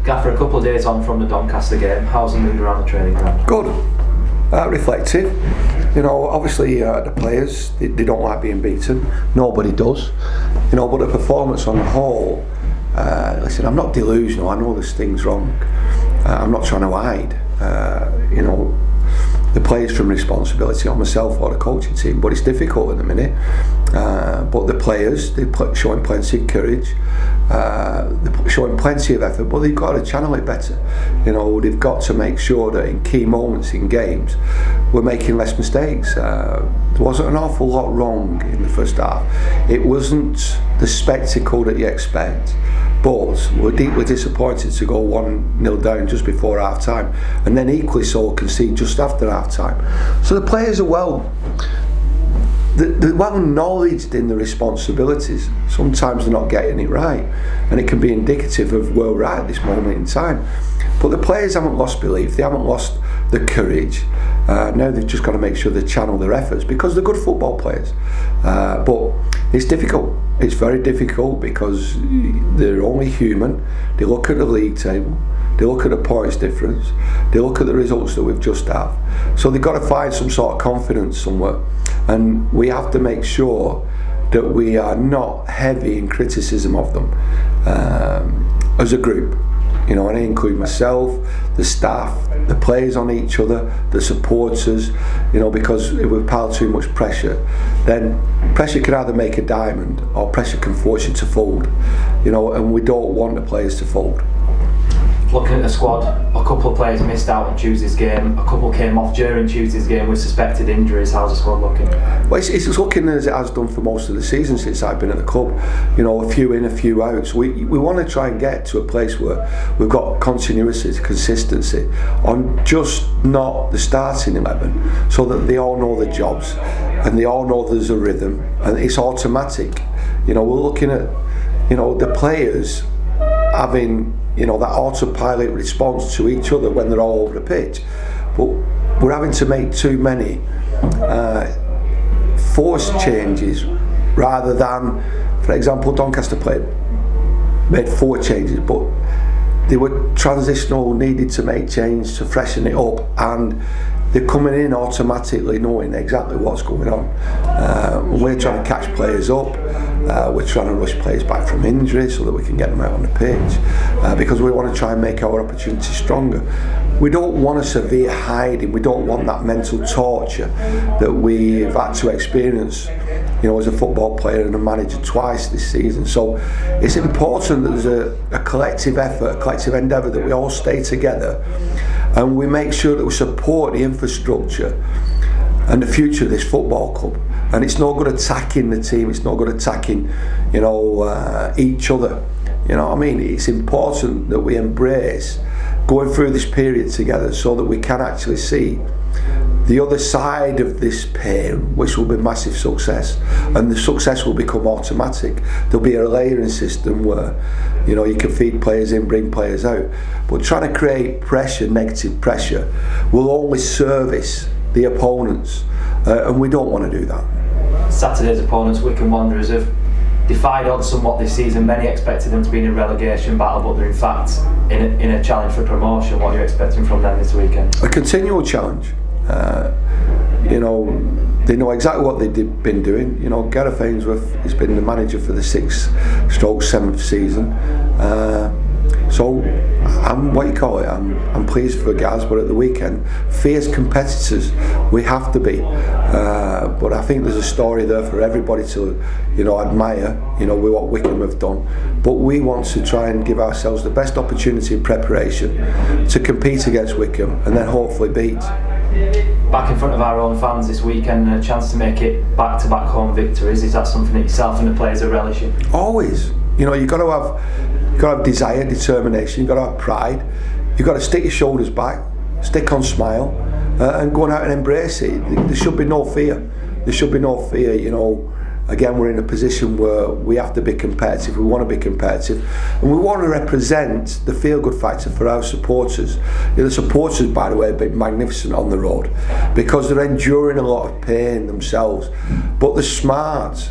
Gaffer, a couple of days on from the Doncaster game, how's the mood around the training ground? Good, reflective. Obviously the players, they don't like being beaten. Nobody does. But the performance on the whole, listen, I'm not delusional. I know there's things wrong. I'm not trying to hide. The players from responsibility on myself or the coaching team, but it's difficult at the minute. But the players, they're showing plenty of courage, they're showing plenty of effort, but they've got to channel it better. They've got to make sure that in key moments in games we're making less mistakes. There wasn't an awful lot wrong in the first half. It wasn't the spectacle that you expect, but we're deeply disappointed to go 1-0 down just before half time, and then equally so concede just after half time. So the players are they're well knowledged in the responsibilities. Sometimes they're not getting it right, and it can be indicative of where we're at this moment in time. But the players haven't lost belief, they haven't lost the courage. Now they've just got to make sure they channel their efforts, because they're good football players. But it's difficult. It's very difficult because they're only human. They look at the league table, they look at the points difference, they look at the results that we've just had. So they've got to find some sort of confidence somewhere, and we have to make sure that we are not heavy in criticism of them as a group. And I include myself, the staff, the players on each other, the supporters, because if we pile too much pressure, then pressure can either make a diamond or pressure can force you to fold, and we don't want the players to fold. Looking at the squad, a couple of players missed out on Tuesday's game, a couple came off during Tuesday's game with suspected injuries. How's the squad looking? Well, it's looking as it has done for most of the season since I've been at the club. A few in, a few out. So we want to try and get to a place where we've got continuity, consistency on just not the starting 11, so that they all know their jobs and they all know there's a rhythm and it's automatic. We're looking at the players having that autopilot response to each other when they're all over the pitch, but we're having to make too many forced changes rather than, for example, Doncaster made 4 changes, but they were transitional, needed to make change to freshen it up, and they're coming in automatically knowing exactly what's going on. We're trying to catch players up, we're trying to rush players back from injury so that we can get them out on the pitch, because we want to try and make our opportunities stronger. We don't want a severe hiding, we don't want that mental torture that we've had to experience as a football player and a manager twice this season. So it's important that there's a collective effort, a collective endeavour, that we all stay together and we make sure that we support the infrastructure and the future of this football club. And it's no good attacking the team, it's no good attacking each other. It's important that we embrace going through this period together so that we can actually see the other side of this pain, which will be massive success, and the success will become automatic. There'll be a layering system where you can feed players in, bring players out, but trying to create pressure, negative pressure, will only service the opponents, and we don't want to do that. Saturday's opponents, Wycombe Wanderers, have defied odds somewhat this season. Many expected them to be in a relegation battle, but they're in fact in a challenge for promotion. What are you expecting from them this weekend? A continual challenge. They know exactly what they've been doing. Gareth Ainsworth has been the manager for the 6th/7th season. So I'm pleased for Gaz, but at the weekend, fierce competitors, we have to be. But I think there's a story there for everybody to admire, with what Wycombe have done. But we want to try and give ourselves the best opportunity in preparation to compete against Wycombe and then hopefully beat. Back in front of our own fans this weekend and a chance to make it back-to-back home victories. Is that something that yourself and the players are relishing? Always. You've got to have desire, determination, you've got to have pride, you've got to stick your shoulders back, stick on smile, and go out and embrace it. There should be no fear. Again, we're in a position where we have to be competitive, we want to be competitive, and we want to represent the feel-good factor for our supporters. The supporters, by the way, have been magnificent on the road, because they're enduring a lot of pain themselves, but they're smart.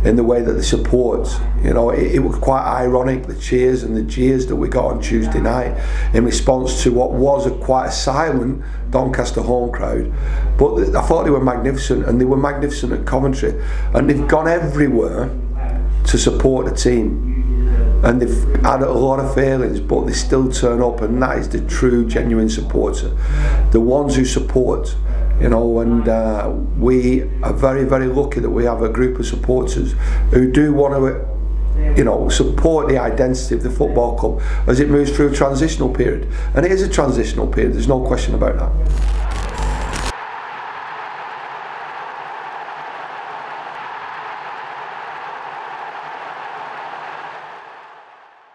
in the way that they support. You know, it was quite ironic, the cheers and the jeers that we got on Tuesday night in response to what was quite a silent Doncaster home crowd. But I thought they were magnificent, and they were magnificent at Coventry, and they've gone everywhere to support the team. And they've had a lot of failings, but they still turn up, and that is the true, genuine supporter. The ones who support, you know, and we are very, very lucky that we have a group of supporters who do want to, you know, support the identity of the football club as it moves through a transitional period. And it is a transitional period, there's no question about that.